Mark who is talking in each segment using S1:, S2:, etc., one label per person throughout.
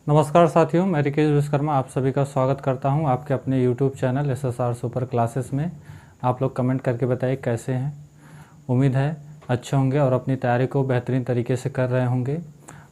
S1: नमस्कार साथियों, मैं रिकेश विश्वकर्मा आप सभी का स्वागत करता हूं आपके अपने YouTube channel SSR super classes में। आप लोग कमेंट करके बताइए कैसे हैं। उम्मीद है अच्छे होंगे और अपनी तैयारी को बेहतरीन तरीके से कर रहे होंगे।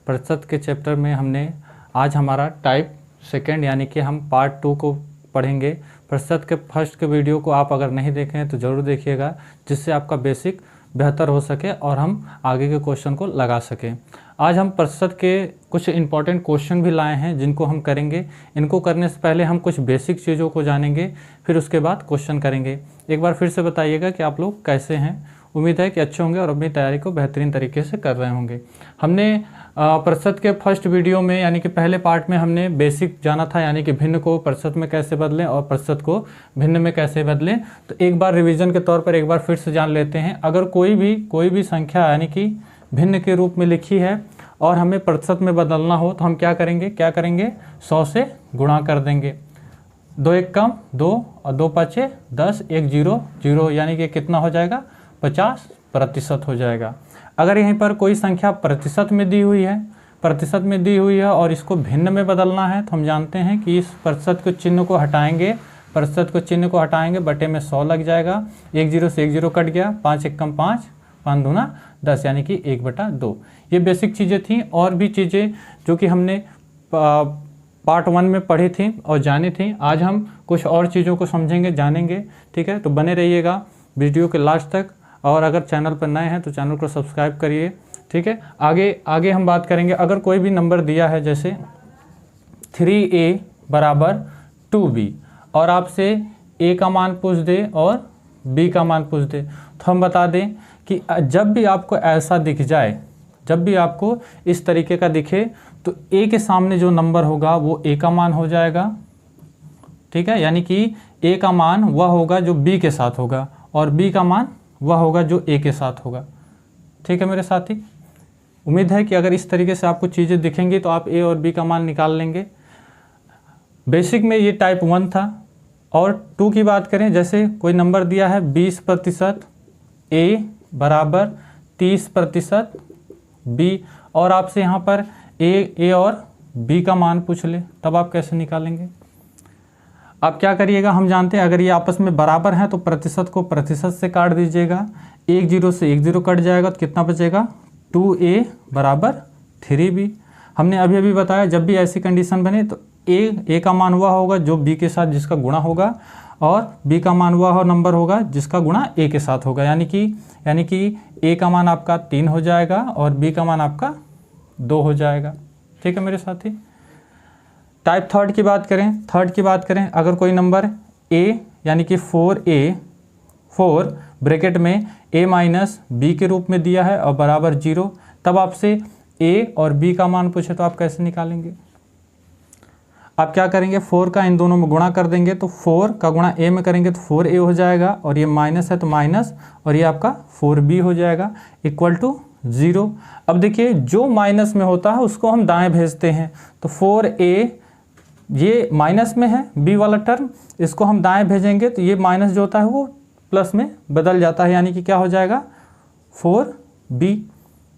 S1: प्रतिशत के चैप्टर में हमने आज हमारा टाइप सेकेंड यानी कि हम पार्ट 2 को पढ़ेंगे। प्रतिशत के फर्स्ट के वीडियो को आप अगर नहीं देखे हैं तो ज़रूर देखिएगा, जिससे आपका बेसिक बेहतर हो सके और हम आगे के क्वेश्चन को लगा सकें। आज हम प्रतिशत के कुछ इंपॉर्टेंट क्वेश्चन भी लाए हैं जिनको हम करेंगे। इनको करने से पहले हम कुछ बेसिक चीज़ों को जानेंगे, फिर उसके बाद क्वेश्चन करेंगे। एक बार फिर से बताइएगा कि आप लोग कैसे हैं। उम्मीद है कि अच्छे होंगे और अपनी तैयारी को बेहतरीन तरीके से कर रहे होंगे। हमने प्रतिशत के फर्स्ट वीडियो में यानी कि पहले पार्ट में हमने बेसिक जाना था, यानी कि भिन्न को प्रतिशत में कैसे बदलें और प्रतिशत को भिन्न में कैसे बदलें। तो एक बार रिवीजन के तौर पर एक बार फिर से जान लेते हैं। अगर कोई भी संख्या यानी कि भिन्न के रूप में लिखी है और हमें प्रतिशत में बदलना हो तो हम क्या करेंगे 100 से गुणा कर देंगे। 2 एक कम 2 और 2 पचे 10, 1 0 0 यानी कि कितना हो जाएगा 50% हो जाएगा। अगर यहीं पर कोई संख्या प्रतिशत में दी हुई है और इसको भिन्न में बदलना है तो हम जानते हैं कि इस प्रतिशत के चिन्ह को हटाएंगे, बटे में 100 लग जाएगा। 1 0 से 1 0 कट गया, 5 एक कम 5, 5 दूना 10 यानी कि 1/2। ये बेसिक चीज़ें थी। और भी चीज़ें जो कि हमने पार्ट 1 में पढ़ी थी और जानी थी, आज हम कुछ और चीज़ों को समझेंगे, जानेंगे। ठीक है, तो बने रहिएगा वीडियो के लास्ट तक। और अगर चैनल पर नए हैं तो चैनल को सब्सक्राइब करिए। ठीक है, आगे हम बात करेंगे। अगर कोई भी नंबर दिया है जैसे 3a = 2b और आपसे a का मान पूछ दे और b का मान पूछ दे, तो हम बता दें कि जब भी आपको ऐसा दिख जाए, जब भी आपको इस तरीके का दिखे, तो a के सामने जो नंबर होगा वो a का मान हो जाएगा। ठीक है, यानी कि a का मान वह होगा जो b के साथ होगा और b का मान वह होगा जो a के साथ होगा। ठीक है मेरे साथी, उम्मीद है कि अगर इस तरीके से आपको चीज़ें दिखेंगी तो आप a और b का मान निकाल लेंगे। बेसिक में ये टाइप 1 था। और 2 की बात करें, जैसे कोई नंबर दिया है 20% a = 30% b और आपसे यहाँ पर a और b का मान पूछ ले, तब आप कैसे निकालेंगे? आप क्या करिएगा, हम जानते हैं अगर ये आपस में बराबर हैं तो प्रतिशत को प्रतिशत से काट दीजिएगा। 1 0 से 1 0 कट जाएगा तो कितना बचेगा 2a = 3b। हमने अभी बताया जब भी ऐसी कंडीशन बने तो a का मान हुआ होगा जो b के साथ जिसका गुणा होगा और b का मान हुआ नंबर होगा जिसका गुणा a के साथ होगा। यानी कि a का मान आपका 3 हो जाएगा और b का मान आपका 2 हो जाएगा। ठीक है मेरे साथी। टाइप थर्ड की बात करें, अगर कोई नंबर a यानी कि 4 ब्रैकेट में a - b के रूप में दिया है और बराबर 0, तब आपसे a और b का मान पूछे तो आप कैसे निकालेंगे? आप क्या करेंगे, 4 का इन दोनों में गुणा कर देंगे तो 4 का गुणा a में करेंगे तो 4a हो जाएगा और ये माइनस है तो माइनस और ये आपका 4b हो जाएगा = 0। अब देखिए जो माइनस में होता है उसको हम दाएं भेजते हैं, तो 4a ये माइनस में है b वाला टर्म, इसको हम दाएं भेजेंगे तो ये माइनस जो होता है वो प्लस में बदल जाता है, यानी कि क्या हो जाएगा 4b।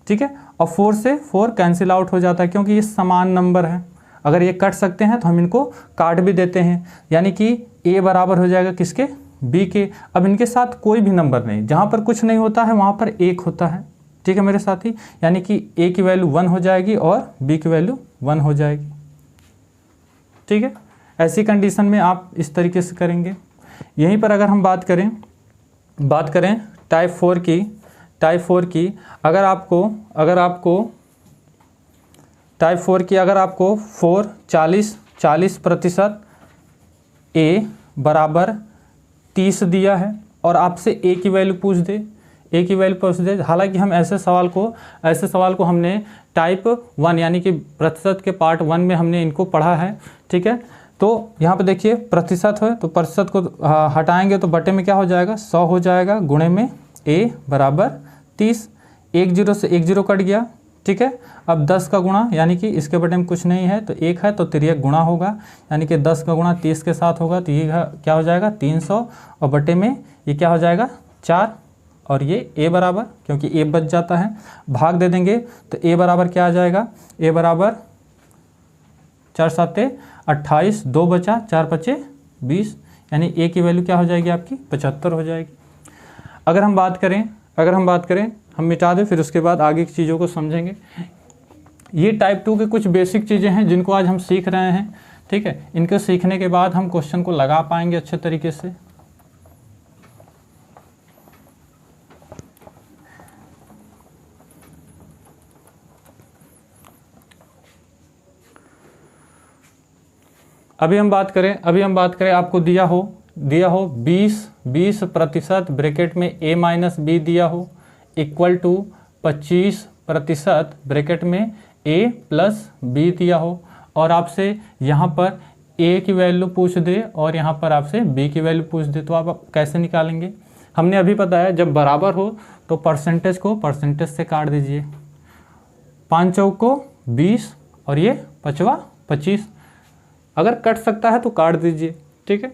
S1: ठीक है, और 4 से 4 कैंसिल आउट हो जाता है क्योंकि ये समान नंबर है। अगर ये कट सकते हैं तो हम इनको काट भी देते हैं, यानी कि a बराबर हो जाएगा किसके, b के। अब इनके साथ कोई भी नंबर नहीं, जहाँ पर कुछ नहीं होता है वहाँ पर 1 होता है। ठीक है मेरे साथी, यानी कि a की वैल्यू 1 हो जाएगी और b की वैल्यू 1 हो जाएगी। ठीक है, ऐसी कंडीशन में आप इस तरीके से करेंगे। यहीं पर अगर हम बात करें टाइप 4 की, अगर आपको टाइप 4 की अगर आपको 40% a = 30 दिया है और आपसे a की वैल्यू पूछ दे, हालांकि हम ऐसे सवाल को हमने टाइप 1 यानी कि प्रतिशत के पार्ट 1 में हमने इनको पढ़ा है। ठीक है, तो यहाँ पे देखिए प्रतिशत है तो प्रतिशत को हटाएंगे तो बटे में क्या हो जाएगा 100 हो जाएगा, गुणे में a = 30। 1 0 से 1 0 कट गया। ठीक है, अब 10 का गुणा, यानी कि इसके बटे में कुछ नहीं है तो 1 है तो 3 गुणा होगा, यानी कि 10 का गुणा 30 के साथ होगा तो ये क्या हो जाएगा 300 और बटे में ये क्या हो जाएगा 4 और ये a बराबर, क्योंकि a बच जाता है, भाग दे देंगे तो a बराबर क्या आ जाएगा, a बराबर 4 7 28, 2 बचा, 4 5 20, यानी ए की वैल्यू क्या हो जाएगी आपकी 75 हो जाएगी। अगर हम बात करें हम मिटा दें, फिर उसके बाद आगे की चीज़ों को समझेंगे। ये टाइप 2 के कुछ बेसिक चीज़ें हैं जिनको आज हम सीख रहे हैं, ठीक है। इनको सीखने के बाद हम क्वेश्चन को लगा पाएंगे अच्छे तरीके से। अभी हम बात करें आपको दिया हो 20% ब्रैकेट में a माइनस बी दिया हो इक्वल टू 25% ब्रैकेट में a प्लस बी दिया हो, और आपसे यहाँ पर a की वैल्यू पूछ दे और यहाँ पर आपसे b की वैल्यू पूछ दे, तो आप कैसे निकालेंगे। हमने अभी बताया जब बराबर हो तो परसेंटेज को परसेंटेज से काट दीजिए। 5 चौक को 20 और ये 5वां 25, अगर कट सकता है तो काट दीजिए, ठीक है।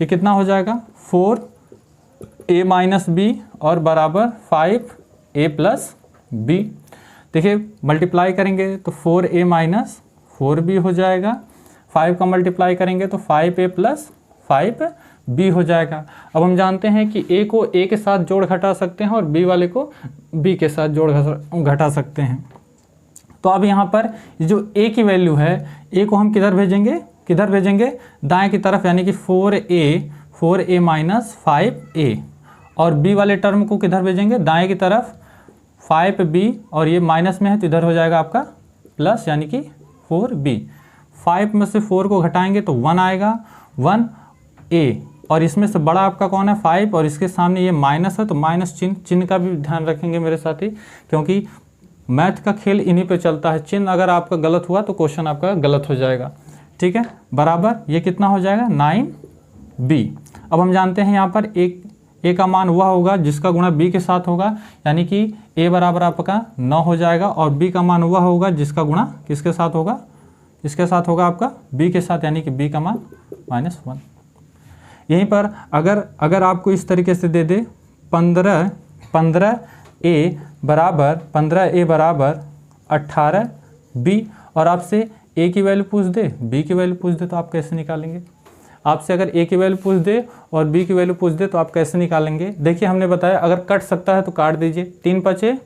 S1: ये कितना हो जाएगा 4a माइनस बी और बराबर 5a प्लस बी। देखिए मल्टीप्लाई करेंगे तो 4a माइनस 4b हो जाएगा, 5 का मल्टीप्लाई करेंगे तो 5a प्लस 5b हो जाएगा। अब हम जानते हैं कि a को a के साथ जोड़ घटा सकते हैं और b वाले को b के साथ जोड़ घटा सकते हैं। तो अब यहाँ पर जो a की वैल्यू है, a को हम किधर भेजेंगे दाएं की तरफ, यानी कि 4a माइनस 5a, और b वाले टर्म को किधर भेजेंगे दाएं की तरफ 5b, और ये माइनस में है तो इधर हो जाएगा आपका प्लस, यानी कि 4b। 5 में से 4 को घटाएंगे तो 1 आएगा, 1a, और इसमें से बड़ा आपका कौन है 5, और इसके सामने ये माइनस है तो माइनस चिन्ह का भी ध्यान रखेंगे मेरे साथी, क्योंकि मैथ का खेल इन्हीं पे चलता है। चिन्ह अगर आपका गलत हुआ तो क्वेश्चन आपका गलत हो जाएगा, ठीक है। बराबर ये कितना हो जाएगा 9b। अब हम जानते हैं यहाँ पर a का मान वह होगा जिसका गुणा b के साथ होगा, यानी कि a बराबर आपका 9 हो जाएगा, और b का मान वह होगा जिसका गुणा किसके साथ होगा, इसके साथ होगा आपका b के साथ, यानी कि b का मान -1। यहीं पर अगर आपको इस तरीके से दे दे 15a बराबर 18b, और आपसे a की वैल्यू पूछ दे, b की वैल्यू पूछ दे, तो आप कैसे निकालेंगे। आपसे अगर a की वैल्यू पूछ दे और b की वैल्यू पूछ दे तो आप कैसे निकालेंगे। देखिए हमने बताया अगर कट सकता है तो काट दीजिए। 3 5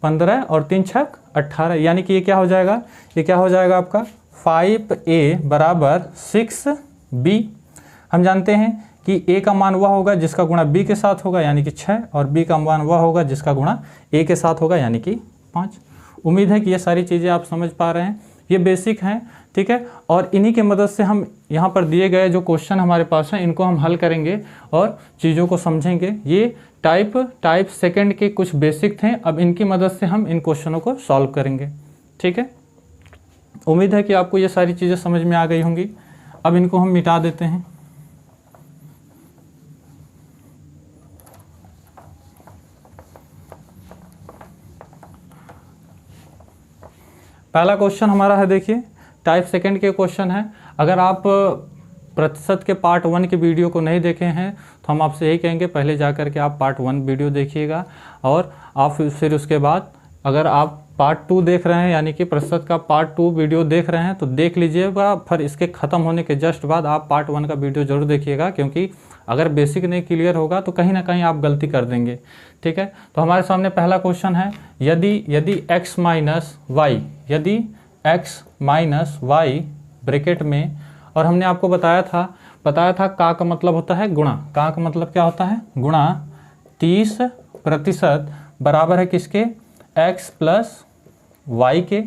S1: 15 और 3 6 18, यानी कि ये क्या हो जाएगा आपका 5a बराबर 6b। हम जानते हैं कि a का मान वह होगा जिसका गुणा b के साथ होगा, यानी कि 6, और b का मान वह होगा जिसका गुणा a के साथ होगा, यानी कि 5। उम्मीद है कि ये सारी चीज़ें आप समझ पा रहे हैं, ये बेसिक हैं, ठीक है। और इन्हीं की मदद से हम यहाँ पर दिए गए जो क्वेश्चन हमारे पास हैं इनको हम हल करेंगे और चीज़ों को समझेंगे। ये टाइप सेकंड के कुछ बेसिक थे, अब इनकी मदद से हम इन क्वेश्चनों को सॉल्व करेंगे, ठीक है। उम्मीद है कि आपको ये सारी चीज़ें समझ में आ गई होंगी। अब इनको हम मिटा देते हैं। पहला क्वेश्चन हमारा है, देखिए टाइप सेकंड के क्वेश्चन है। अगर आप प्रतिशत के पार्ट 1 के वीडियो को नहीं देखे हैं तो हम आपसे यही कहेंगे पहले जा कर के आप पार्ट 1 वीडियो देखिएगा, और आप फिर उसके बाद अगर आप पार्ट 2 देख रहे हैं, यानी कि प्रतिशत का पार्ट 2 वीडियो देख रहे हैं तो देख लीजिएगा, फिर इसके ख़त्म होने के जस्ट बाद आप पार्ट 1 का वीडियो जरूर देखिएगा, क्योंकि अगर बेसिक नहीं क्लियर होगा तो कहीं ना कहीं आप गलती कर देंगे, ठीक है। तो हमारे सामने पहला क्वेश्चन है, यदि x माइनस वाई ब्रैकेट में, और हमने आपको बताया था का मतलब होता है गुणा, का मतलब क्या होता है गुणा 30% बराबर है किसके x प्लस y के,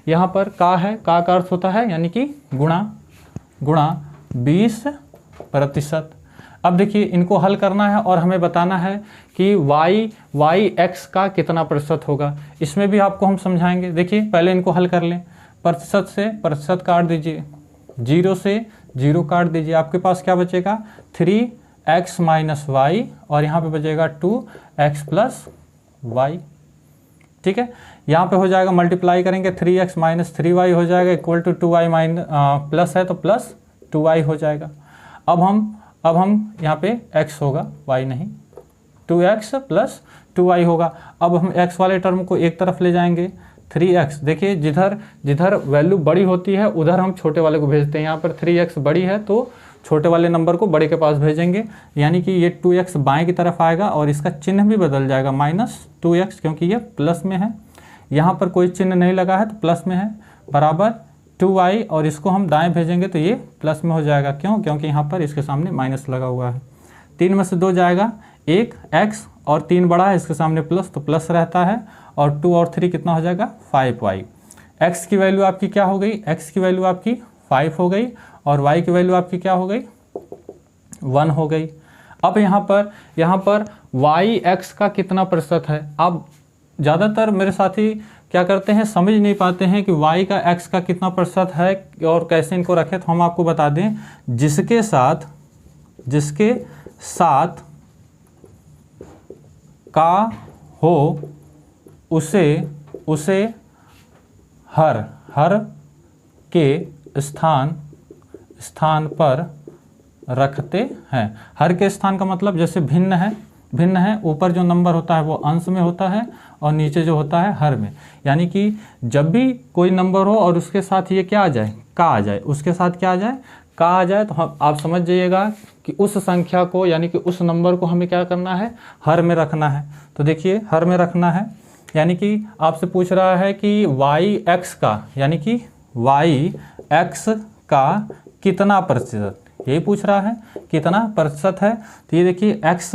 S1: यहाँ पर का है, का अर्थ होता है यानी कि गुणा 20%। अब देखिए इनको हल करना है और हमें बताना है कि y x का कितना प्रतिशत होगा। इसमें भी आपको हम समझाएंगे। देखिए पहले इनको हल कर लें। प्रतिशत से प्रतिशत काट दीजिए, 0 से 0 काट दीजिए, आपके पास क्या बचेगा 3x माइनस वाई, और यहाँ पे बचेगा 2x प्लस वाई, ठीक है। यहाँ पे हो जाएगा मल्टीप्लाई करेंगे 3x माइनस 3y हो जाएगा इक्वल टू 2y प्लस है तो प्लस 2y हो जाएगा। अब हम यहाँ पे x होगा, y नहीं, 2x प्लस 2y होगा। अब हम x वाले टर्म को एक तरफ ले जाएंगे, 3x, देखिए जिधर जिधर वैल्यू बड़ी होती है उधर हम छोटे वाले को भेजते हैं। यहाँ पर 3x बड़ी है तो छोटे वाले नंबर को बड़े के पास भेजेंगे, यानी कि ये 2x बाएं की तरफ आएगा और इसका चिन्ह भी बदल जाएगा -2x, क्योंकि ये प्लस में है। यहाँ पर कोई चिन्ह नहीं लगा है तो प्लस में है, बराबर 2y, और इसको हम दाएं भेजेंगे तो ये प्लस में हो जाएगा। क्यों? क्योंकि यहाँ पर इसके सामने माइनस लगा हुआ है। 3 में से 2 जाएगा, 1 x और 3 बड़ा है, इसके सामने प्लस तो प्लस रहता है, और 2 और 3 कितना हो जाएगा 5y। x की वैल्यू आपकी क्या हो गई? x की वैल्यू आपकी 5 हो गई और y की वैल्यू आपकी क्या हो गई? 1 हो गई। अब यहाँ पर y x का कितना प्रतिशत है? अब ज़्यादातर मेरे साथी क्या करते हैं, समझ नहीं पाते हैं कि y का x का कितना प्रतिशत है और कैसे इनको रखें। तो हम आपको बता दें, जिसके साथ का हो उसे हर के स्थान पर रखते हैं। हर के स्थान का मतलब जैसे भिन्न है, ऊपर जो नंबर होता है वो अंश में होता है और नीचे जो होता है हर में। यानी कि जब भी कोई नंबर हो और उसके साथ ये क्या आ जाए, का आ जाए, उसके साथ क्या आ जाए, का आ जाए, तो हम आप समझ जाइएगा कि उस संख्या को यानी कि उस नंबर को हमें क्या करना है, हर में रखना है। तो देखिए हर में रखना है, यानी कि आपसे पूछ रहा है कि y(x) का, यानी कि y(x) का कितना प्रतिशत, यही पूछ रहा है कितना प्रतिशत है। तो ये देखिए x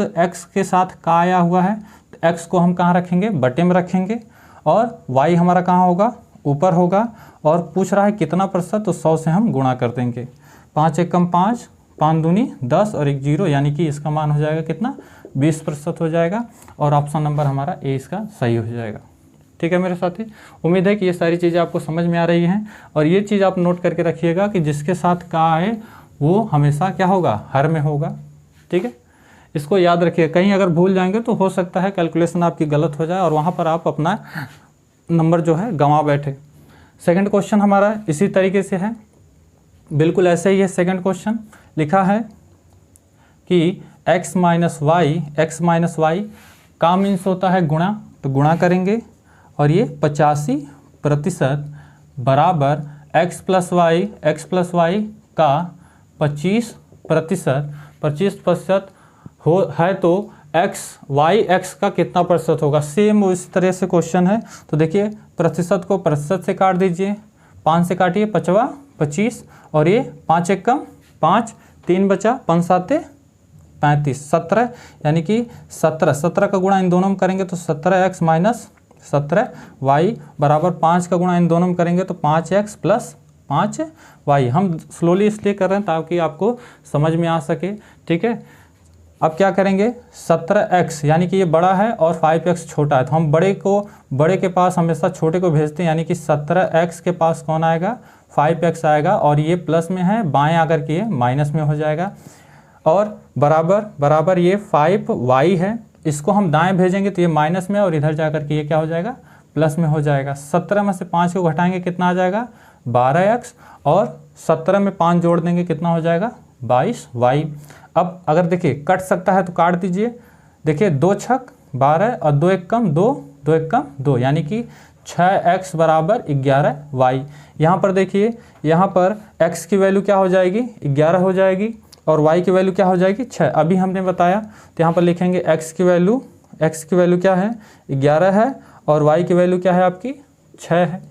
S1: के साथ का आया हुआ है, तो x को हम कहाँ रखेंगे, बटे में रखेंगे, और y हमारा कहाँ होगा, ऊपर होगा, और पूछ रहा है कितना प्रतिशत, तो 100 से हम गुणा कर देंगे। 5 एकम 5, 5 दूनी 10 और 1 0, यानी कि इसका मान हो जाएगा कितना, 20% हो जाएगा, और ऑप्शन नंबर हमारा ए इसका सही हो जाएगा। ठीक है मेरे साथी, उम्मीद है कि ये सारी चीज़ें आपको समझ में आ रही हैं, और ये चीज़ आप नोट करके रखिएगा कि जिसके साथ का आए वो हमेशा क्या होगा, हर में होगा। ठीक है, इसको याद रखिए, कहीं अगर भूल जाएंगे तो हो सकता है कैलकुलेशन आपकी गलत हो जाए और वहाँ पर आप अपना नंबर जो है गंवा बैठे। सेकंड क्वेश्चन हमारा इसी तरीके से है, बिल्कुल ऐसे ही है। सेकंड क्वेश्चन लिखा है कि x माइनस वाई का मीन्स होता है गुणा, तो गुणा करेंगे, और ये 85% बराबर x प्लस वाई का 25% हो है, तो y(x) का कितना प्रतिशत होगा। सेम उस तरह से क्वेश्चन है। तो देखिए प्रतिशत को प्रतिशत से काट दीजिए, 5 से काटिए, 5 25, और ये 5 एकम 5, 3 बचा, 5 7 35, 17, यानी कि 17 का गुणा इन दोनों में करेंगे तो 17x माइनस 17y बराबर 5 का गुणा इन दोनों में करेंगे तो 5x प्लस 5y। हम स्लोली इसलिए कर रहे हैं ताकि आपको समझ में आ सके। ठीक है, अब क्या करेंगे, 17x यानी कि ये बड़ा है और 5x छोटा है, तो हम बड़े के पास हमेशा छोटे को भेजते हैं, यानी कि 17x के पास कौन आएगा, 5x आएगा, और ये प्लस में है, बाएं आकर के ये माइनस में हो जाएगा, और बराबर ये 5y है, इसको हम दाएं भेजेंगे तो ये माइनस में, और इधर जाकर के ये क्या हो जाएगा, प्लस में हो जाएगा। 17 में से 5 को घटाएंगे कितना आ जाएगा, 12x, और 17 में 5 जोड़ देंगे कितना हो जाएगा, 22y। अब अगर देखिए कट सकता है तो काट दीजिए, देखिए 2 छक 12 और 2 एकम 2, यानी कि 6x बराबर 11y। यहाँ पर देखिए, यहाँ पर x की वैल्यू क्या हो जाएगी, 11 हो जाएगी, और y की वैल्यू क्या हो जाएगी, 6। अभी हमने बताया, तो यहाँ पर लिखेंगे x की वैल्यू क्या है, 11 है, और y की वैल्यू क्या है आपकी, 6 है।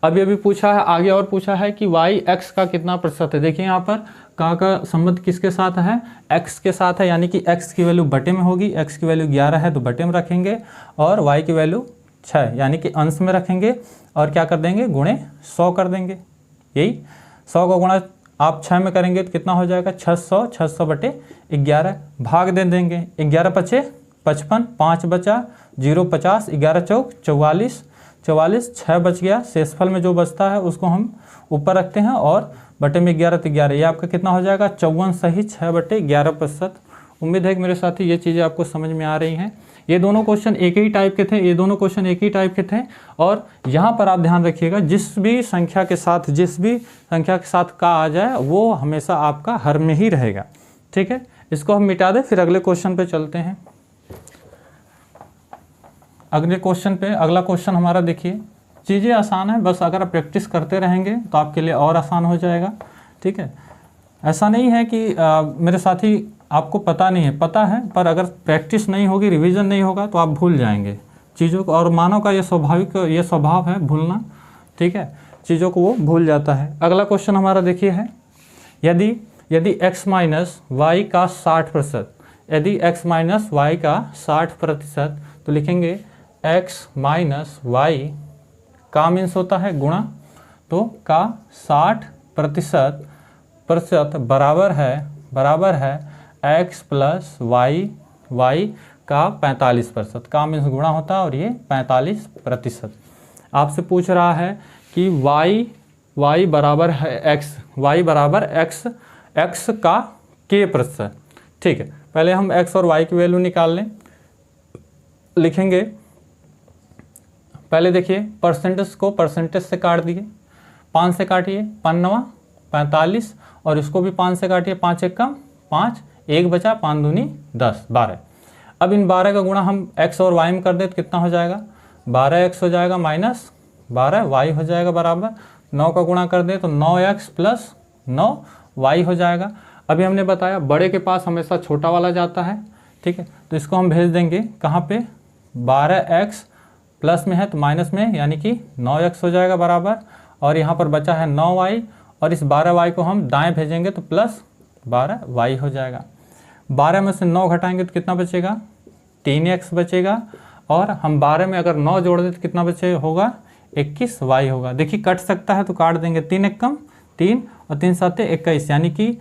S1: अभी पूछा है आगे, और पूछा है कि y(x) का कितना प्रतिशत है। देखिए यहाँ पर का संबंध किसके साथ है, x के साथ है, यानी कि x की वैल्यू बटे में होगी, x की वैल्यू 11 है तो बटे में रखेंगे, और y की वैल्यू 6 यानी कि अंश में रखेंगे, और क्या कर देंगे, गुणे 100 कर देंगे। यही 100 का गुणा आप 6 में करेंगे तो कितना हो जाएगा, 600 बटे 11, भाग दे देंगे, 11 पचे 55, 5 बचा, 0 50, 11 चौक 44, 6 बच गया, शेषफल में जो बचता है उसको हम ऊपर रखते हैं, और बटे में 11 तो 11, ये आपका कितना हो जाएगा, 54 सही 6 बटे 11%। उम्मीद है कि मेरे साथी ये चीज़ें आपको समझ में आ रही हैं। ये दोनों क्वेश्चन एक ही टाइप के थे, और यहाँ पर आप ध्यान रखिएगा, जिस भी संख्या के साथ का आ जाए वो हमेशा आपका हर में ही रहेगा। ठीक है, इसको हम मिटा दें, फिर अगले क्वेश्चन पे चलते हैं। अगले क्वेश्चन पे, अगला क्वेश्चन हमारा देखिए, चीज़ें आसान है, बस अगर आप प्रैक्टिस करते रहेंगे तो आपके लिए और आसान हो जाएगा। ठीक है, ऐसा नहीं है कि मेरे साथी आपको पता नहीं है, पता है, पर अगर प्रैक्टिस नहीं होगी, रिवीजन नहीं होगा तो आप भूल जाएंगे चीज़ों को, और मानव का ये स्वाभाविक ये स्वभाव है भूलना। ठीक है, चीज़ों को वो भूल जाता है। अगला क्वेश्चन हमारा देखिए है, यदि x माइनस वाई का 60%, यदि x माइनस वाई का 60%, तो लिखेंगे x माइनस वाई का मीन्स होता है गुणा, तो का 60% बराबर है x प्लस वाई का 45%। का मीन्स गुणा होता है और ये 45%। आपसे पूछ रहा है कि y बराबर है x, y बराबर x का k प्रतिशत। ठीक है, पहले हम x और y की वैल्यू निकाल लें। लिखेंगे, पहले देखिए परसेंटेज को परसेंटेज से काट दिए, 5 से काटिए, 5 45, और इसको भी 5 से काटिए, 5 एक कम 5, 1 बचा, 5 दूनी 10, 12। अब इन 12 का गुणा हम x और y में कर दे तो कितना हो जाएगा, 12x हो जाएगा माइनस 12y हो जाएगा बराबर, 9 का गुणा कर दे तो 9x प्लस 9y हो जाएगा। अभी हमने बताया बड़े के पास हमेशा छोटा वाला जाता है। ठीक है, तो इसको हम भेज देंगे कहाँ पे, 12x प्लस में है तो माइनस में, यानी कि 9x हो जाएगा बराबर, और यहाँ पर बचा है 9y, और इस 12y को हम दाएं भेजेंगे तो प्लस 12y हो जाएगा। 12 में से 9 घटाएंगे तो कितना बचेगा, 3x बचेगा, और हम 12 में अगर 9 जोड़ दें तो कितना बचे होगा, 21y होगा। देखिए कट सकता है तो काट देंगे, 3 एक कम 3 और 3 7 21, यानी कि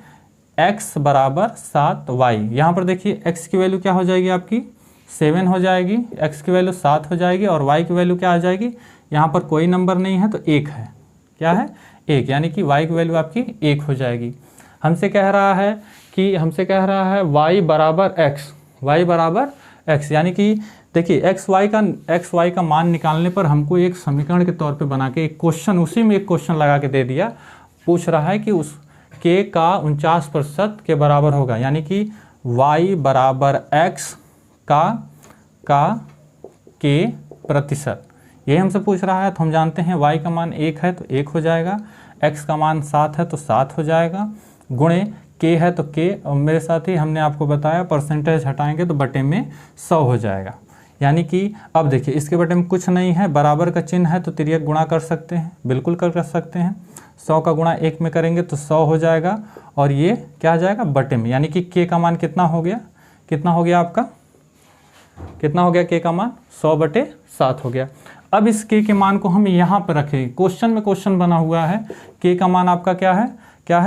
S1: x बराबर 7y। यहाँ पर देखिए x की वैल्यू क्या हो जाएगी आपकी, 7 हो जाएगी, x की वैल्यू 7 हो जाएगी, और y की वैल्यू क्या आ जाएगी, यहाँ पर कोई नंबर नहीं है तो 1 है, क्या है 1, यानी कि y की वैल्यू आपकी 1 हो जाएगी। हमसे कह रहा है y बराबर x, यानी कि देखिए x y का मान निकालने पर हमको एक समीकरण के तौर पे बना के एक क्वेश्चन, उसी में एक क्वेश्चन लगा के दे दिया। पूछ रहा है कि उस k का 49% के बराबर होगा, यानी कि y बराबर x का k प्रतिशत, यही हमसे पूछ रहा है। तो हम जानते हैं y का मान 1 है तो 1 हो जाएगा, x का मान 7 है तो 7 हो जाएगा, गुणे k है तो k, और मेरे साथ ही हमने आपको बताया परसेंटेज हटाएंगे तो बटे में 100 हो जाएगा। यानी कि अब देखिए इसके बटे में कुछ नहीं है, बराबर का चिन्ह है तो तिर्यक गुणा कर सकते हैं, बिल्कुल कर सकते हैं। 100 का गुणा 1 में करेंगे तो 100 हो जाएगा, और ये क्या आ जाएगा बटे में, यानी कि k का मान कितना हो गया आपका, कितना हो गया k का मान, 100/7 हो गया। अब इस k के मान को हम यहाँ पर रखें, क्वेश्चन में क्वेश्चन बना हुआ है, k का मान आपका क्या है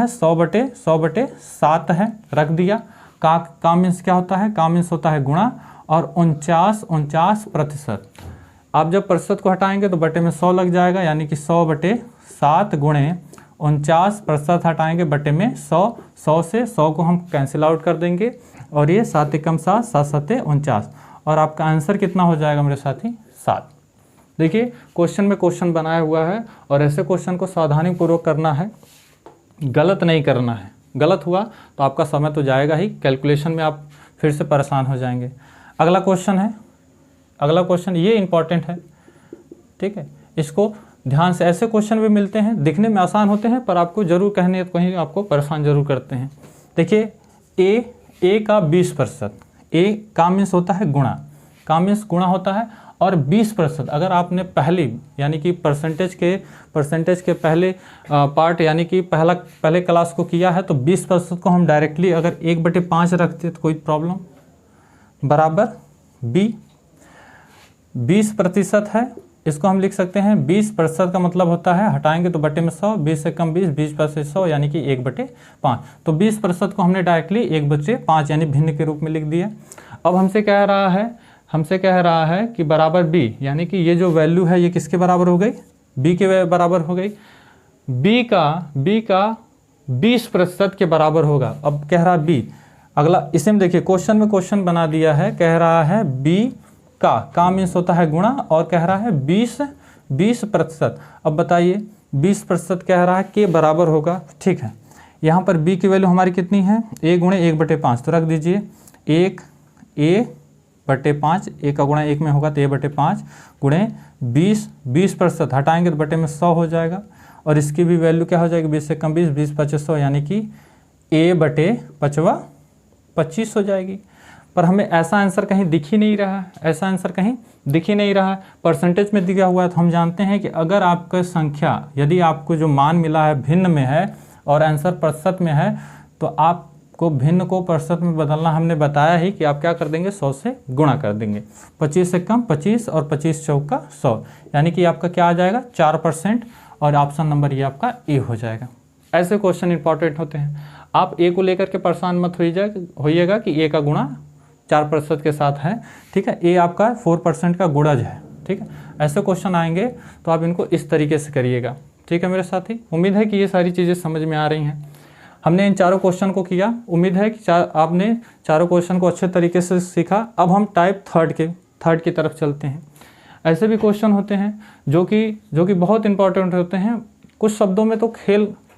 S1: 100/7 है, रख दिया। का मीन्स क्या होता है, का मीन्स होता है गुणा, और 49%। आप जब प्रतिशत को हटाएंगे तो बटे में 100 लग जाएगा, यानी कि 100/7 गुणे 49% हटाएंगे बटे में 100 से 100 को हम कैंसिल आउट कर देंगे, और ये 7 एकम 7, 7 7 49, और आपका आंसर कितना हो जाएगा मेरे साथी, 7। देखिए क्वेश्चन में क्वेश्चन बनाया हुआ है, और ऐसे क्वेश्चन को सावधानी पूर्वक करना है, गलत नहीं करना है। गलत हुआ तो आपका समय तो जाएगा ही, कैलकुलेशन में आप फिर से परेशान हो जाएंगे। अगला क्वेश्चन ये इंपॉर्टेंट है। ठीक है, इसको ध्यान से, ऐसे क्वेश्चन भी मिलते हैं, दिखने में आसान होते हैं पर आपको जरूर कहीं आपको परेशान जरूर करते हैं। देखिए a का 20%, a का मीन्स होता है गुणा, का मीन्स गुणा होता है, और 20% अगर आपने पहली यानी कि परसेंटेज के पहले पार्ट यानी कि पहले क्लास को किया है तो 20% को हम डायरेक्टली अगर 1/5 रखते तो कोई प्रॉब्लम, बराबर b 20% है, इसको हम लिख सकते हैं 20% का मतलब होता है, हटाएंगे तो बटे में 100, 20 से कम 20 पर से 100, यानी कि 1/5। तो 20% को हमने डायरेक्टली 1/5 यानी भिन्न के रूप में लिख दिया। अब हमसे कह रहा है कि बराबर b, यानी कि ये जो वैल्यू है ये किसके बराबर हो गई, b के बराबर हो गई। b का 20% के बराबर होगा। अब कह रहा है b, अगला इसे में देखिए क्वेश्चन में क्वेश्चन बना दिया है, कह रहा है b का मीन्स होता है गुणा, और कह रहा है 20%। अब बताइए 20% कह रहा है के बराबर होगा। ठीक है, यहाँ पर b की वैल्यू हमारी कितनी है, a गुणे 1/5, तो रख दीजिए 1 a 1/5, a का गुणा 1 में होगा तो a/5 गुणे 20% हटाएंगे तो बटे में 100 हो जाएगा, और इसकी भी वैल्यू क्या हो जाएगी, 20 से कम 20, 20×5 100, यानी कि a/5 25 हो जाएगी। पर हमें ऐसा आंसर कहीं दिख ही नहीं रहा, ऐसा आंसर कहीं दिख ही नहीं रहा। परसेंटेज में दिया हुआ है, तो हम जानते हैं कि अगर आपका संख्या, यदि आपको जो मान मिला है भिन्न में है और आंसर प्रतिशत में है, तो आपको भिन्न को प्रतिशत में बदलना हमने बताया ही कि आप क्या कर देंगे, 100 से गुणा कर देंगे। 25 से कम 25 और 25 चौका 100, यानी कि आपका क्या आ जाएगा 4%, और ऑप्शन नंबर ये आपका ए हो जाएगा। ऐसे क्वेश्चन इंपॉर्टेंट होते हैं। आप ए को लेकर के परेशान मत होइएगा कि ए का गुणा 4% के साथ है, ठीक है। ए आपका 4% का गुणज है, ठीक है। ऐसे क्वेश्चन आएंगे तो आप इनको इस तरीके से करिएगा, ठीक है मेरे साथी। उम्मीद है कि ये सारी चीज़ें समझ में आ रही हैं। हमने इन चारों क्वेश्चन को किया, उम्मीद है कि आपने चारों क्वेश्चन को अच्छे तरीके से सीखा। अब हम टाइप थर्ड की तरफ चलते हैं। ऐसे भी क्वेश्चन होते हैं जो कि बहुत इंपॉर्टेंट होते हैं। कुछ शब्दों में तो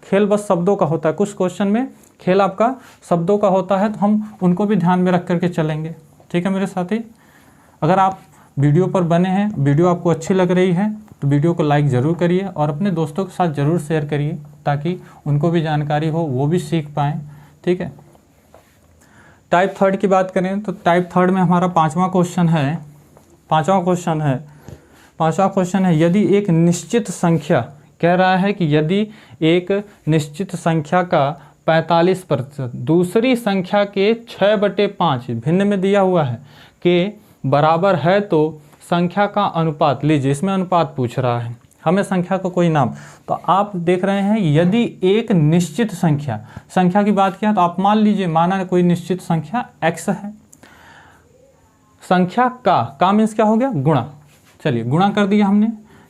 S1: खेल बस शब्दों का होता है, कुछ क्वेश्चन में खेल आपका शब्दों का होता है, तो हम उनको भी ध्यान में रख करके चलेंगे, ठीक है मेरे साथी। अगर आप वीडियो पर बने हैं, वीडियो आपको अच्छी लग रही है, तो वीडियो को लाइक ज़रूर करिए और अपने दोस्तों के साथ ज़रूर शेयर करिए, ताकि उनको भी जानकारी हो, वो भी सीख पाएँ, ठीक है। टाइप थर्ड की बात करें तो टाइप थर्ड में हमारा पाँचवा क्वेश्चन है, यदि एक निश्चित संख्या, कह रहा है कि यदि एक निश्चित संख्या का 45% दूसरी संख्या के 6/5 भिन्न में दिया हुआ है के बराबर है, तो संख्या का अनुपात लीजिए। इसमें अनुपात पूछ रहा है हमें, संख्या का कोई नाम। तो आप देख रहे हैं यदि एक निश्चित संख्या की बात किया, तो आप मान लीजिए, माना कोई निश्चित संख्या x है। संख्या का मीन्स क्या हो गया, गुणा। चलिए गुणा कर दिया हमने,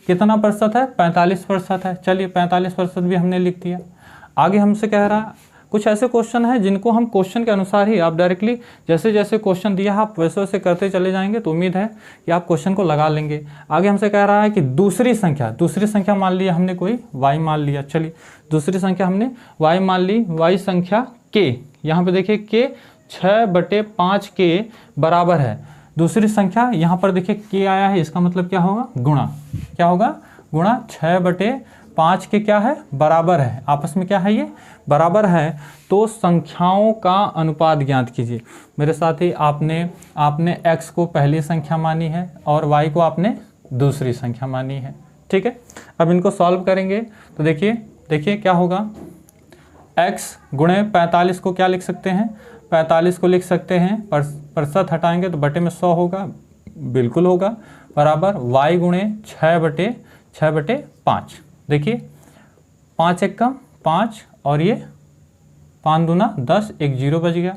S1: कितना प्रतिशत है, 45% है। चलिए 45% भी हमने लिख दिया। आगे हमसे कह रहा है, कुछ ऐसे क्वेश्चन हैं जिनको हम क्वेश्चन के अनुसार ही, आप डायरेक्टली जैसे जैसे क्वेश्चन दिया आप वैसे वैसे करते चले जाएंगे, तो उम्मीद है कि आप क्वेश्चन को लगा लेंगे। आगे हमसे कह रहा है कि दूसरी संख्या मान लिया हमने, कोई y मान लिया। चलिए दूसरी संख्या हमने y मान ली, y संख्या k, यहाँ पे देखिए k 6/5 के बराबर है। दूसरी संख्या यहाँ पर देखिए k आया है, इसका मतलब क्या होगा, गुणा। क्या होगा, गुणा 6/5 के क्या है, बराबर है। आपस में क्या है, ये बराबर है। तो संख्याओं का अनुपात ज्ञात कीजिए। मेरे साथ ही आपने x को पहली संख्या मानी है और y को आपने दूसरी संख्या मानी है, ठीक है। अब इनको सॉल्व करेंगे तो देखिए क्या होगा, x गुणे 45 को क्या लिख सकते हैं, 45 को लिख सकते हैं, प्रतिशत हटाएंगे तो बटे में 100 होगा, बिल्कुल होगा, बराबर y गुणे 6/5। देखिए 5 एक कम 5 और ये 5 दूना 10, एक 0 बच गया।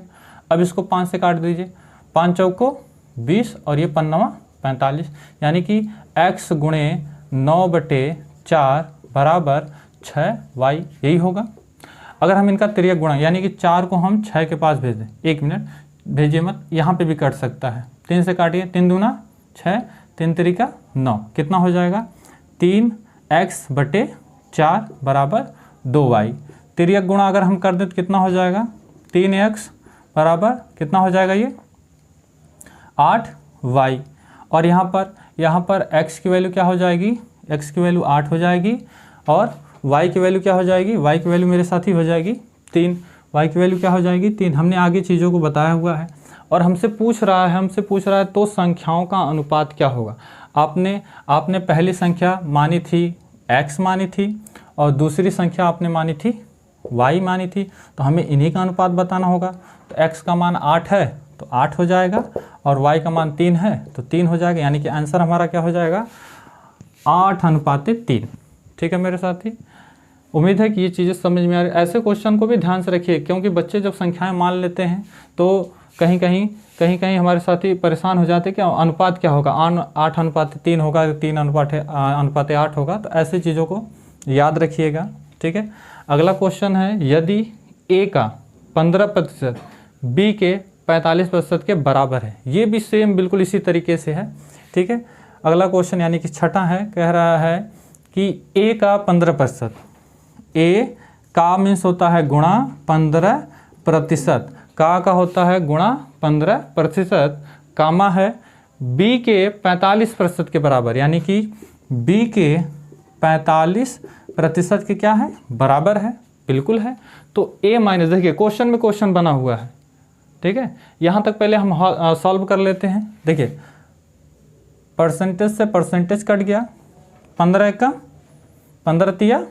S1: अब इसको 5 से काट दीजिए, 5 चौको 20 और ये 5 45, यानी कि x गुणे 9/4 बराबर 6y, यही होगा। अगर हम इनका तिर्यक गुणा, यानी कि 4 को हम 6 के पास भेज दें, 1 मिनट भेजिए मत, यहाँ पे भी कट सकता है। 3 से काटिए, 3 दूना 6, 3 तिरिका 9, कितना हो जाएगा, 3x/4 बराबर 2y। तिर्यक गुणा अगर हम कर दें तो कितना हो जाएगा, 3x बराबर कितना हो जाएगा, ये 8y। और यहाँ पर x की वैल्यू क्या हो जाएगी, x की वैल्यू 8 हो जाएगी, और y की वैल्यू क्या हो जाएगी, y की वैल्यू मेरे साथ ही हो जाएगी 3। y की वैल्यू क्या हो जाएगी, 3। हमने आगे चीज़ों को बताया हुआ है और हमसे पूछ रहा है तो संख्याओं का अनुपात क्या होगा। आपने पहली संख्या मानी थी x मानी थी और दूसरी संख्या आपने मानी थी y मानी थी, तो हमें इन्हीं का अनुपात बताना होगा। तो x का मान 8 है तो 8 हो जाएगा और y का मान 3 है तो 3 हो जाएगा, यानी कि आंसर हमारा क्या हो जाएगा, 8:3। ठीक है मेरे साथी, उम्मीद है कि ये चीज़ें समझ में आ रही। ऐसे क्वेश्चन को भी ध्यान से रखिए, क्योंकि बच्चे जब संख्याएं मान लेते हैं तो कहीं कहीं हमारे साथी परेशान हो जाते हैं कि अनुपात क्या होगा, 8:3 होगा, 3:8 होगा। तो ऐसी चीज़ों को याद रखिएगा, ठीक है। अगला क्वेश्चन है, यदि a का 15% b के 45% के बराबर है। ये भी सेम बिल्कुल इसी तरीके से है, ठीक है। अगला क्वेश्चन यानी कि छठा है, कह रहा है कि a का 15%, a का मीन्स होता है गुणा 15%, का होता है गुणा 15%, कामा है b के 45% के बराबर, यानी कि b के 45% के क्या है, बराबर है, बिल्कुल है। तो a माइनस, देखिए क्वेश्चन में क्वेश्चन बना हुआ है, ठीक है। यहाँ तक पहले हम सॉल्व कर लेते हैं। देखिए परसेंटेज से परसेंटेज कट गया, 15 एकम 15 तिया,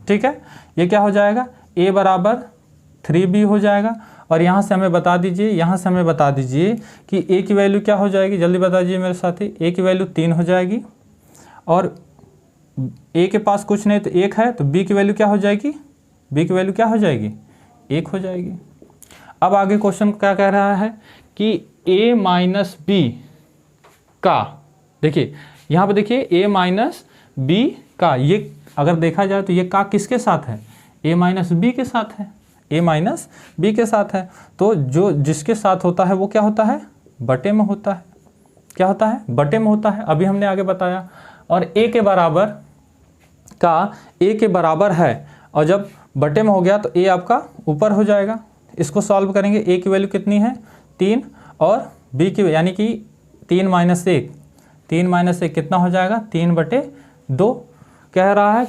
S1: ठीक है। ये क्या हो जाएगा, a बराबर 3b हो जाएगा। और यहाँ से हमें बता दीजिए, यहाँ से हमें बता दीजिए कि a की वैल्यू क्या हो जाएगी, जल्दी बता दीजिए मेरे साथी। a की वैल्यू 3 हो जाएगी और a के पास कुछ नहीं तो 1 है, तो b की वैल्यू क्या हो जाएगी, b की वैल्यू क्या हो जाएगी, 1 हो जाएगी। अब आगे क्वेश्चन क्या कह रहा है कि a माइनस b का, देखिए यहाँ पे देखिए a माइनस b का, ये अगर देखा जाए तो ये का किसके साथ है, a माइनस b के साथ है, a माइनस b के साथ है। तो जो जिसके साथ होता है वो क्या होता है, बटे में होता है, क्या होता है, बटे में होता है। अभी हमने आगे बताया। और a के बराबर का a के बराबर है, और जब बटे में हो गया तो a आपका ऊपर हो जाएगा। इसको सॉल्व करेंगे, a की वैल्यू कितनी है, 3, और b की यानी कि 3 माइनस 1, 3 माइनस 1 कितना हो जाएगा, 3/2। कह रहा है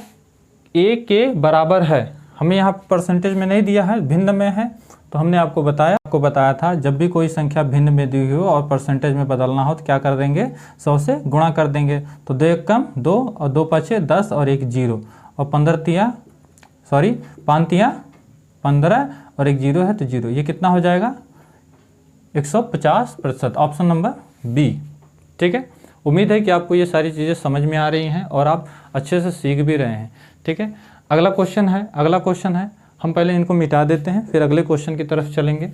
S1: a के बराबर है, हमें यहाँ परसेंटेज में नहीं दिया है, भिन्न में है। तो हमने आपको बताया था जब भी कोई संख्या भिन्न में दी हो और परसेंटेज में बदलना हो तो क्या कर देंगे, 100 से गुणा कर देंगे। तो 2 एकम 2 और 2 पचे 10 और 1 0 और 5 तिया 15 और 1 0 है तो 0। ये कितना हो जाएगा, 150%, ऑप्शन नंबर बी, ठीक है। उम्मीद है कि आपको ये सारी चीज़ें समझ में आ रही हैं और आप अच्छे से सीख भी रहे हैं, ठीक है। अगला क्वेश्चन है, हम पहले इनको मिटा देते हैं फिर अगले क्वेश्चन की तरफ चलेंगे।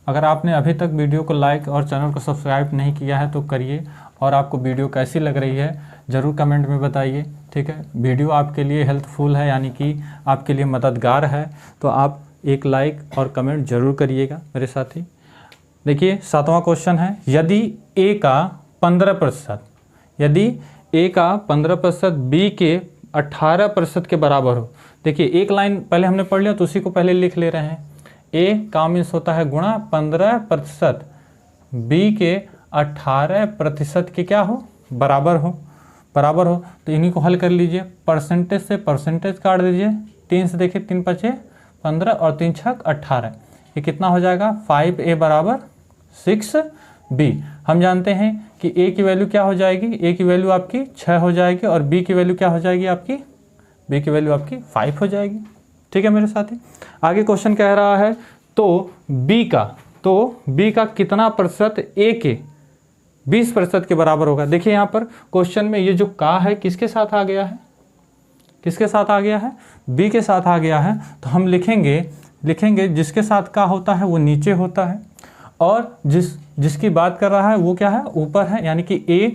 S1: अगर आपने अभी तक वीडियो को लाइक और चैनल को सब्सक्राइब नहीं किया है तो करिए, और आपको वीडियो कैसी लग रही है ज़रूर कमेंट में बताइए, ठीक है। वीडियो आपके लिए हेल्पफुल है, यानी कि आपके लिए मददगार है, तो आप एक लाइक और कमेंट ज़रूर करिएगा मेरे साथी। देखिए 7वां क्वेश्चन है, यदि a का 15%, यदि a का 15% b के 18% के बराबर हो। देखिए एक लाइन पहले हमने पढ़ लिया तो उसी को पहले लिख ले रहे हैं। a का मीन्स होता है गुणा 15%, b के 18% के क्या हो, बराबर हो तो इन्हीं को हल कर लीजिए। परसेंटेज से परसेंटेज काट दीजिए, 3 से देखिए 3 पचे 15 और 3 छक 18, ये कितना हो जाएगा, 5a बराबर 6b। हम जानते हैं कि a की वैल्यू क्या हो जाएगी, a की वैल्यू आपकी 6 हो जाएगी और b की वैल्यू क्या हो जाएगी आपकी, b की वैल्यू आपकी 5 हो जाएगी, ठीक है मेरे साथी। आगे क्वेश्चन कह रहा है तो b का कितना प्रतिशत a के 20% के बराबर होगा। देखिए यहाँ पर क्वेश्चन में ये जो का है किसके साथ आ गया है, किसके साथ आ गया है, b के साथ आ गया है। तो हम लिखेंगे जिसके साथ का होता है वो नीचे होता है, और जिसकी बात कर रहा है वो क्या है, ऊपर है, यानी कि a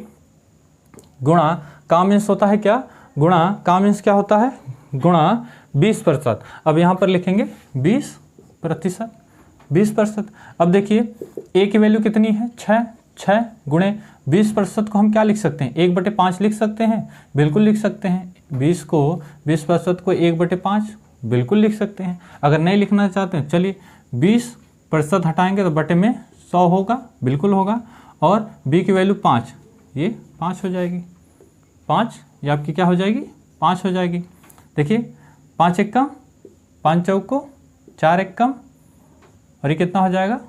S1: गुणा का मीन्स होता है क्या, गुणा का मीन्स क्या होता है, गुणा 20%। अब यहाँ पर लिखेंगे 20%। अब देखिए a की वैल्यू कितनी है, 6 गुणे 20% को हम क्या लिख सकते हैं, 1/5 लिख सकते हैं, बिल्कुल लिख सकते हैं। 20% को 1/5 बिल्कुल लिख सकते हैं। अगर नहीं लिखना चाहते हैं चलिए 20% हटाएंगे तो बटे में 100 होगा, बिल्कुल होगा। और b की वैल्यू 5, ये 5 हो जाएगी, 5 ये आपकी क्या हो जाएगी, 5 हो जाएगी। देखिए 5 एकम 5 चौको 4 एकम, और ये कितना हो जाएगा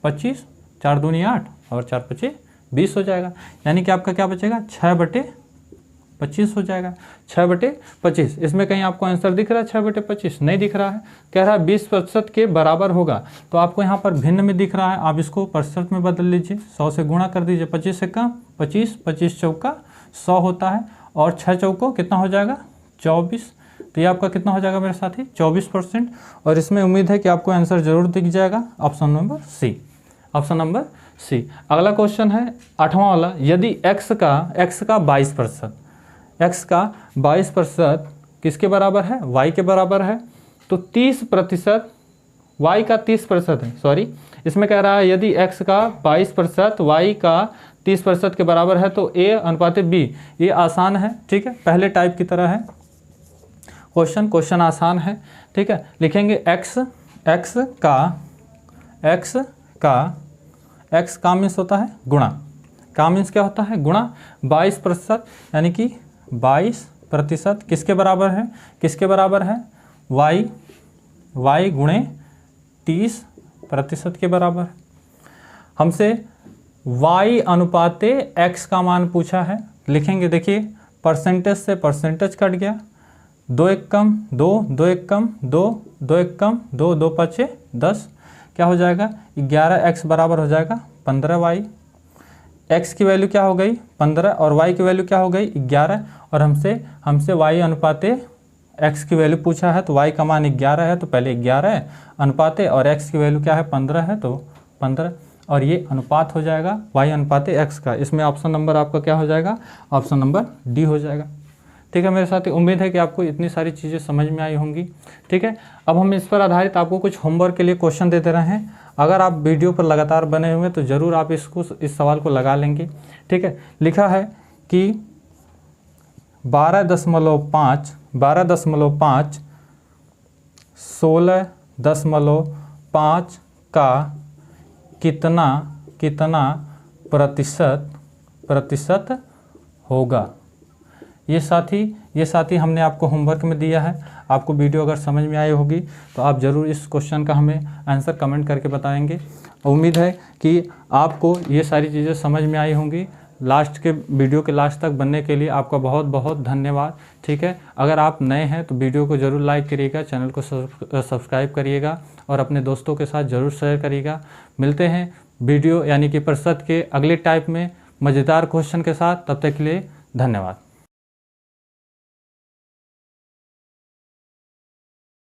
S1: 25, 4 दूनी 8 और 4 पचे 20 हो जाएगा। यानी कि आपका क्या बचेगा, 6/25 हो जाएगा, 6/25। इसमें कहीं आपको आंसर दिख रहा है 6/25, नहीं दिख रहा है, कह रहा है 20% के बराबर होगा। तो आपको यहाँ पर भिन्न में दिख रहा है, आप इसको प्रतिशत में बदल लीजिए, 100 से गुणा कर दीजिए, 25 से कम 25, 25 चौका 100 होता है, और 6 चौको कितना हो जाएगा 24। तो ये आपका कितना हो जाएगा मेरे साथी, 24%। और इसमें उम्मीद है कि आपको आंसर जरूर दिख जाएगा, option number C, option number C. अगला क्वेश्चन है 8वां वाला, यदि x का 22% किसके बराबर है, y के बराबर है, तो 30% y का 30% है, सॉरी इसमें कह रहा है यदि x का 22% y का 30% के बराबर है तो a अनुपात b। ये आसान है, ठीक है, पहले टाइप की तरह है क्वेश्चन आसान है, ठीक है। लिखेंगे x एक्स का मीन्स होता है गुणा, का मीन्स क्या होता है गुणा 22%, यानी कि 22% किसके बराबर है, किसके बराबर है, y गुणे 30% के बराबर। हमसे y अनुपाते x का मान पूछा है, लिखेंगे देखिए परसेंटेज से परसेंटेज कट गया, 2 एक कम 2, 2 एक कम 2, 2 एक कम 2, 2 पचे 10, क्या हो जाएगा 11x बराबर हो जाएगा 15y। x की वैल्यू क्या हो गई 15 और y की वैल्यू क्या हो गई 11, और हमसे y अनुपाते x की वैल्यू पूछा है, तो y का मान 11 है तो पहले 11 है अनुपाते, और x की वैल्यू क्या है 15 है तो 15, और ये अनुपात हो जाएगा y अनुपाते x का। इसमें ऑप्शन नंबर आपका क्या हो जाएगा, ऑप्शन नंबर डी हो जाएगा। ठीक है मेरे साथी, उम्मीद है कि आपको इतनी सारी चीज़ें समझ में आई होंगी। ठीक है, अब हम इस पर आधारित आपको कुछ होमवर्क के लिए क्वेश्चन देते रहे हैं। अगर आप वीडियो पर लगातार बने हुए तो ज़रूर आप इस सवाल को लगा लेंगे। ठीक है, लिखा है कि 12.5 16.5 का कितना प्रतिशत होगा। ये साथी हमने आपको होमवर्क में दिया है। आपको वीडियो अगर समझ में आई होगी तो आप ज़रूर इस क्वेश्चन का हमें आंसर कमेंट करके बताएंगे। उम्मीद है कि आपको ये सारी चीज़ें समझ में आई होंगी। वीडियो के लास्ट तक बनने के लिए आपका बहुत बहुत धन्यवाद। ठीक है, अगर आप नए हैं तो वीडियो को ज़रूर लाइक करिएगा, चैनल को सब्सक्राइब करिएगा और अपने दोस्तों के साथ ज़रूर शेयर करिएगा। मिलते हैं वीडियो यानी कि प्रतिशत के अगले टाइप में मज़ेदार क्वेश्चन के साथ, तब तक के लिए धन्यवाद।